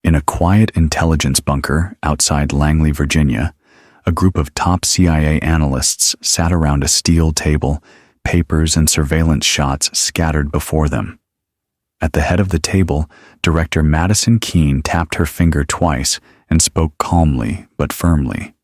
In a quiet intelligence bunker outside Langley, Virginia, a group of top CIA analysts sat around a steel table, papers and surveillance shots scattered before them. At the head of the table, Director Madison Keene tapped her finger twice and spoke calmly but firmly.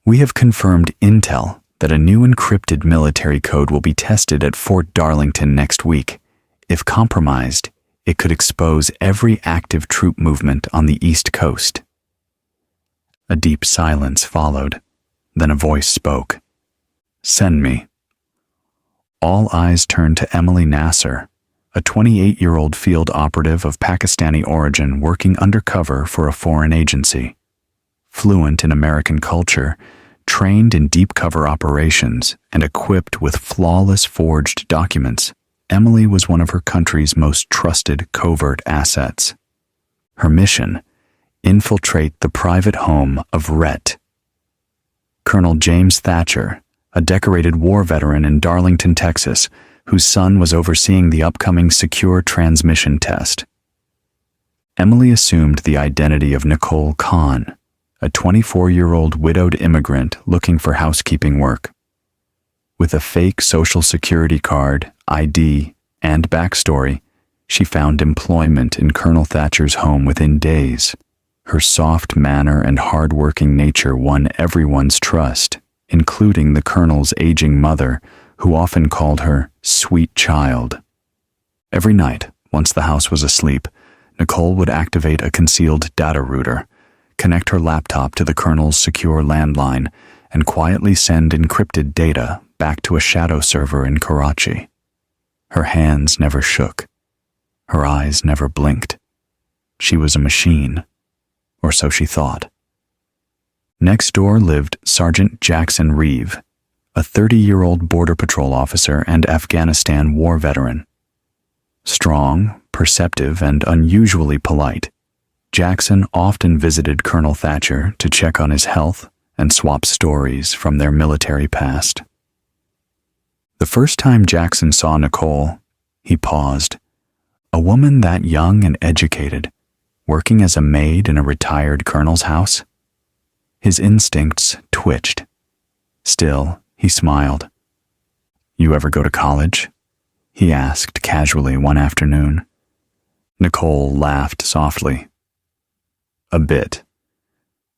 "We have confirmed intel that a new encrypted military code will be tested at Fort Darlington next week. If compromised, it could expose every active troop movement on the East Coast." A deep silence followed. Then a voice spoke. "Send me." All eyes turned to Emily Nasser, a 28-year-old field operative of Pakistani origin working undercover for a foreign agency. Fluent in American culture, trained in deep cover operations, and equipped with flawless forged documents, Emily was one of her country's most trusted covert assets. Her mission: infiltrate the private home of Rhett. Colonel James Thatcher, a decorated war veteran in Darlington, Texas, whose son was overseeing the upcoming secure transmission test. Emily assumed the identity of Nicole Kahn, a 24-year-old widowed immigrant looking for housekeeping work. With a fake social security card, ID, and backstory, she found employment in Colonel Thatcher's home within days. Her soft manner and hard-working nature won everyone's trust, including the colonel's aging mother, who often called her "sweet child." Every night, once the house was asleep, Nicole would activate a concealed data router, connect her laptop to the colonel's secure landline, and quietly send encrypted data back to a shadow server in Karachi. Her hands never shook. Her eyes never blinked. She was a machine, or so she thought. Next door lived Sergeant Jackson Reeve, a 30-year-old Border Patrol officer and Afghanistan war veteran. Strong, perceptive, and unusually polite, Jackson often visited Colonel Thatcher to check on his health and swap stories from their military past. The first time Jackson saw Nicole, he paused. A woman that young and educated, working as a maid in a retired colonel's house? His instincts twitched. Still, he smiled. "You ever go to college?" he asked casually one afternoon. Nicole laughed softly. "A bit.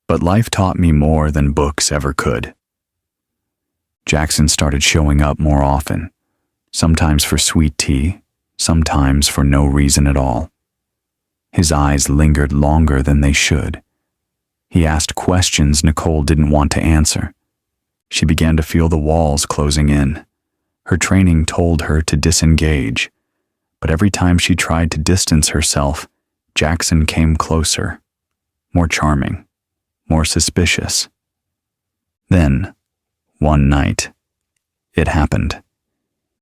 But life taught me more than books ever could." Jackson started showing up more often, sometimes for sweet tea, sometimes for no reason at all. His eyes lingered longer than they should. He asked questions Nicole didn't want to answer. She began to feel the walls closing in. Her training told her to disengage, but every time she tried to distance herself, Jackson came closer, more charming, more suspicious. Then, one night, it happened.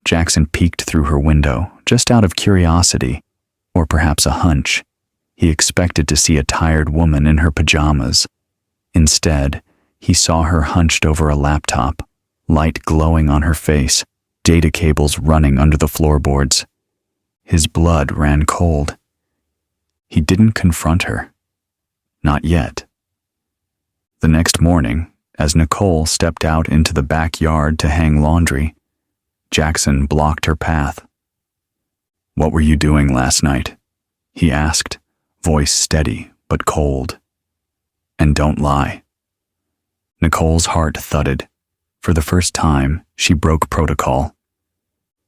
Jackson peeked through her window, just out of curiosity, or perhaps a hunch. He expected to see a tired woman in her pajamas. Instead, he saw her hunched over a laptop, light glowing on her face, data cables running under the floorboards. His blood ran cold. He didn't confront her. Not yet. The next morning, as Nicole stepped out into the backyard to hang laundry, Jackson blocked her path. "What were you doing last night?" he asked, voice steady but cold. "And don't lie." Nicole's heart thudded. For the first time, she broke protocol.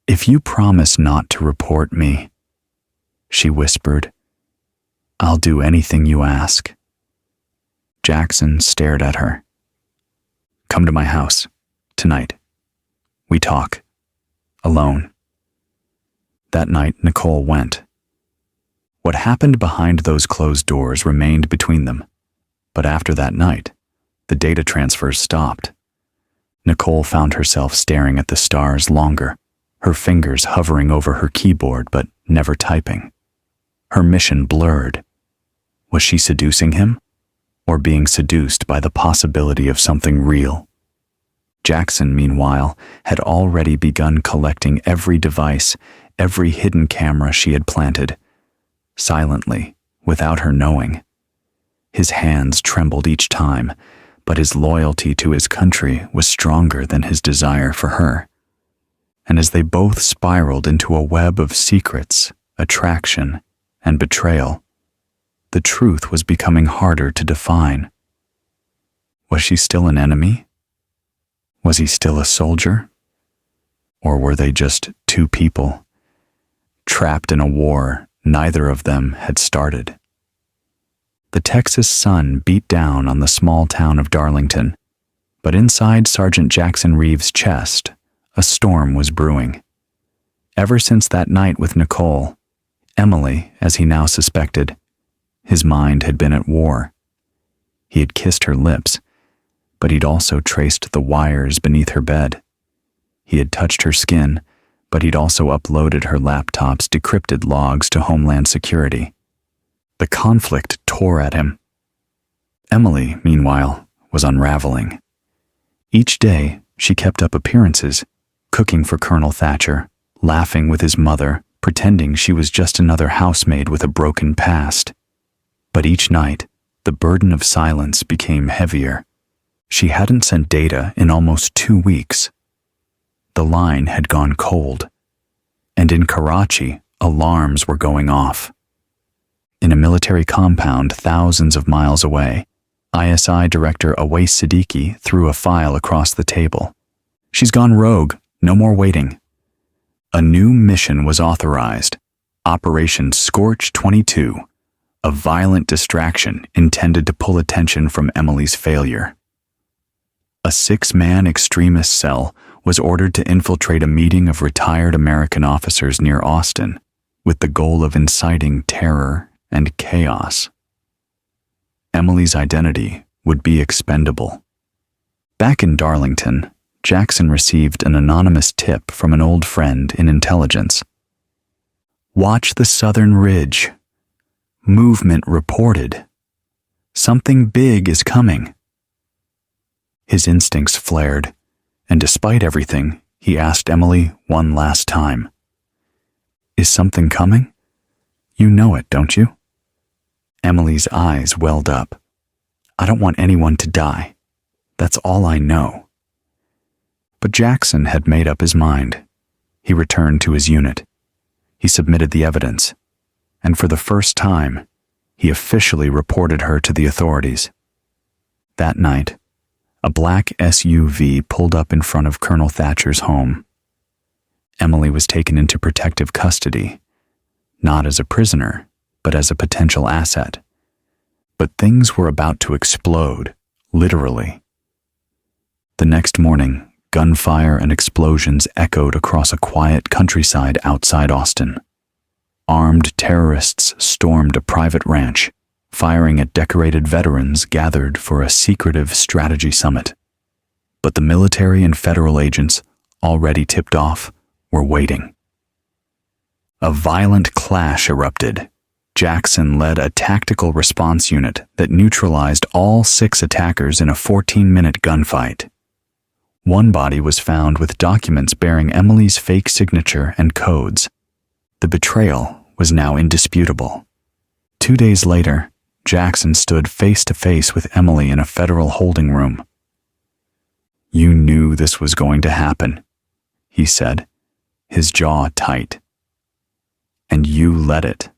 "If you promise not to report me," she whispered, "I'll do anything you ask." Jackson stared at her. "Come to my house, tonight. We talk. Alone." That night, Nicole went. What happened behind those closed doors remained between them, but after that night, the data transfers stopped. Nicole found herself staring at the stars longer, her fingers hovering over her keyboard but never typing. Her mission blurred. Was she seducing him, or being seduced by the possibility of something real? Jackson, meanwhile, had already begun collecting every device, every hidden camera she had planted. Silently, without her knowing, His hands trembled each time, but his loyalty to his country was stronger than his desire for her. And as they both spiraled into a web of secrets, attraction, and betrayal, the truth was becoming harder to define. Was she still an enemy? Was he still a soldier? Or were they just two people, trapped in a war neither of them had started? The Texas sun beat down on the small town of Darlington, but inside Sergeant Jackson Reeves' chest, a storm was brewing. Ever since that night with Nicole, Emily, as he now suspected, his mind had been at war. He had kissed her lips, but he'd also traced the wires beneath her bed. He had touched her skin, but he'd also uploaded her laptop's decrypted logs to Homeland Security. The conflict tore at him. Emily, meanwhile, was unraveling. Each day, she kept up appearances, cooking for Colonel Thatcher, laughing with his mother, pretending she was just another housemaid with a broken past. But each night, the burden of silence became heavier. She hadn't sent data in almost 2 weeks. The line had gone cold, and in Karachi, alarms were going off. In a military compound thousands of miles away, ISI Director Awais Siddiqui threw a file across the table. "She's gone rogue. No more waiting." A new mission was authorized, Operation Scorch 22, a violent distraction intended to pull attention from Emily's failure. A 6-man extremist cell was ordered to infiltrate a meeting of retired American officers near Austin, with the goal of inciting terror and chaos. Emily's identity would be expendable. Back in Darlington, Jackson received an anonymous tip from an old friend in intelligence. "Watch the southern ridge. Movement reported. Something big is coming." His instincts flared, and despite everything, he asked Emily one last time. "Is something coming? You know it, don't you?" Emily's eyes welled up. "I don't want anyone to die. That's all I know." But Jackson had made up his mind. He returned to his unit. He submitted the evidence, and for the first time, he officially reported her to the authorities. That night, a black SUV pulled up in front of Colonel Thatcher's home. Emily was taken into protective custody, not as a prisoner, but as a potential asset. But things were about to explode, literally. The next morning, gunfire and explosions echoed across a quiet countryside outside Austin. Armed terrorists stormed a private ranch, firing at decorated veterans gathered for a secretive strategy summit. But the military and federal agents, already tipped off, were waiting. A violent clash erupted. Jackson led a tactical response unit that neutralized all 6 attackers in a 14-minute gunfight. One body was found with documents bearing Emily's fake signature and codes. The betrayal was now indisputable. 2 days later, Jackson stood face to face with Emily in a federal holding room. "You knew this was going to happen," he said, his jaw tight. "And you let it."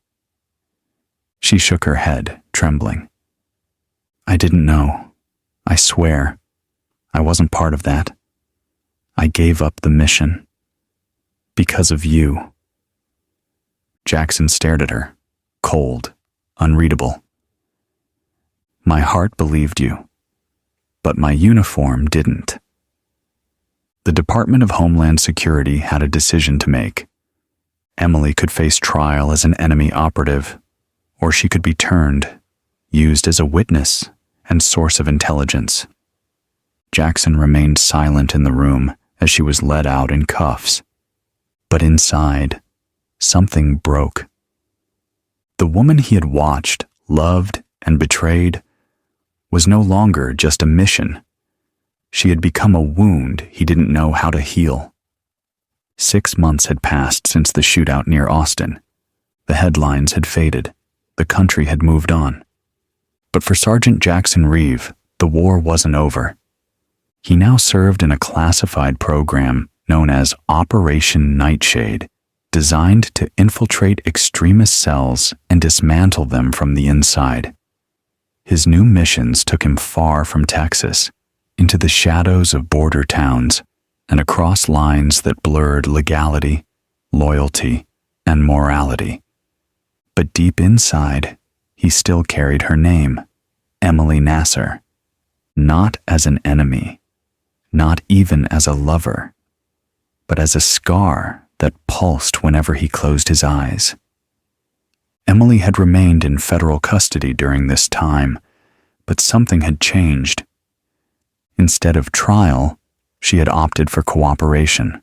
She shook her head, trembling. "I didn't know. I swear. I wasn't part of that. I gave up the mission. Because of you." Jackson stared at her, cold, unreadable. "My heart believed you, but my uniform didn't." The Department of Homeland Security had a decision to make. Emily could face trial as an enemy operative, or she could be turned, used as a witness and source of intelligence. Jackson remained silent in the room as she was led out in cuffs. But inside, something broke. The woman he had watched, loved, and betrayed was no longer just a mission. She had become a wound he didn't know how to heal. 6 months had passed since the shootout near Austin. The headlines had faded. The country had moved on. But But for Sergeant Jackson Reeve, the war wasn't over. He now served in a classified program known as Operation Nightshade, designed to infiltrate extremist cells and dismantle them from the inside. His new missions took him far from Texas, into the shadows of border towns, and across lines that blurred legality, loyalty, and morality. But deep inside, he still carried her name, Emily Nasser, not as an enemy, not even as a lover, but as a scar that pulsed whenever he closed his eyes. Emily had remained in federal custody during this time, but something had changed. Instead of trial, she had opted for cooperation.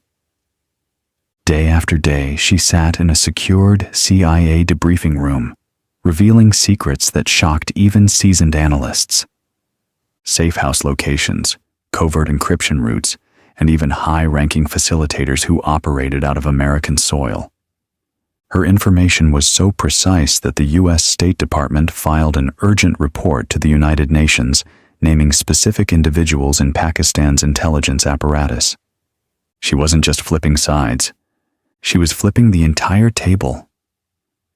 Day after day, she sat in a secured CIA debriefing room, revealing secrets that shocked even seasoned analysts. Safe house locations, covert encryption routes, and even high-ranking facilitators who operated out of American soil. Her information was so precise that the U.S. State Department filed an urgent report to the United Nations naming specific individuals in Pakistan's intelligence apparatus. She wasn't just flipping sides. She was flipping the entire table.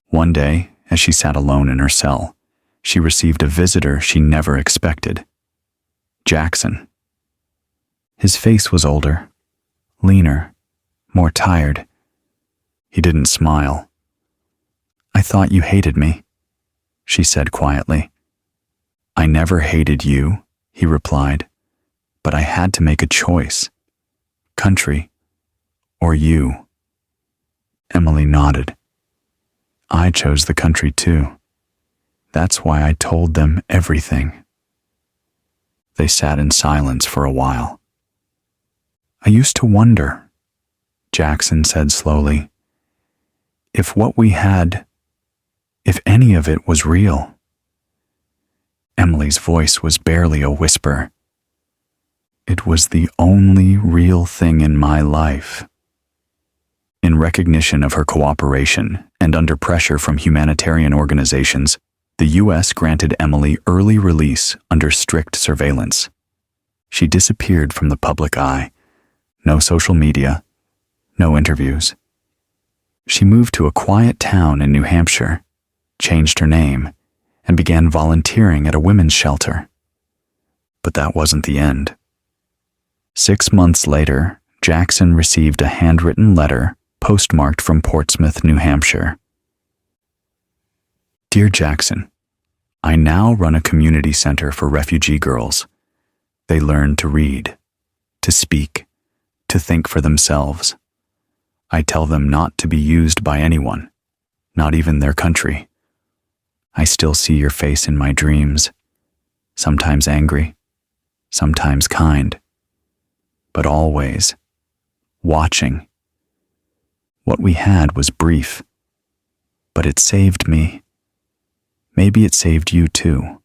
One day, as she sat alone in her cell, she received a visitor she never expected. Jackson. His face was older, leaner, more tired. He didn't smile. "I thought you hated me," she said quietly. "I never hated you," he replied, "but I had to make a choice. Country or you." Emily nodded. "I chose the country too. That's why I told them everything." They sat in silence for a while. "I used to wonder," Jackson said slowly, "if what we had, if any of it was real." Emily's voice was barely a whisper. "It was the only real thing in my life." In recognition of her cooperation and under pressure from humanitarian organizations, the U.S. granted Emily early release under strict surveillance. She disappeared from the public eye. No social media, no interviews. She moved to a quiet town in New Hampshire, changed her name, and began volunteering at a women's shelter. But that wasn't the end. 6 months later, Jackson received a handwritten letter postmarked from Portsmouth, New Hampshire. "Dear Jackson, I now run a community center for refugee girls. They learn to read, to speak, to think for themselves. I tell them not to be used by anyone, not even their country. I still see your face in my dreams, sometimes angry, sometimes kind, but always watching. What we had was brief, but it saved me. Maybe it saved you too.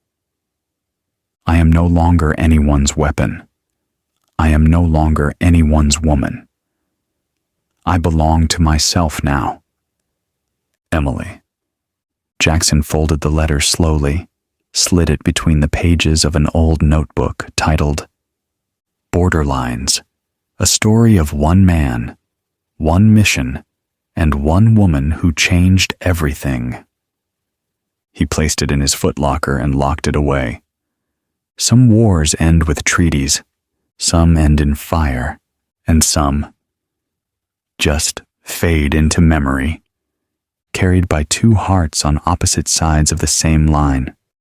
I am no longer anyone's weapon. I am no longer anyone's woman. I belong to myself now. Emily." Jackson folded the letter slowly, slid it between the pages of an old notebook titled Borderlines, a story of one man, one mission, and one woman who changed everything. He placed it in his footlocker and locked it away. Some wars end with treaties, some end in fire, and some just fade into memory, carried by two hearts on opposite sides of the same line.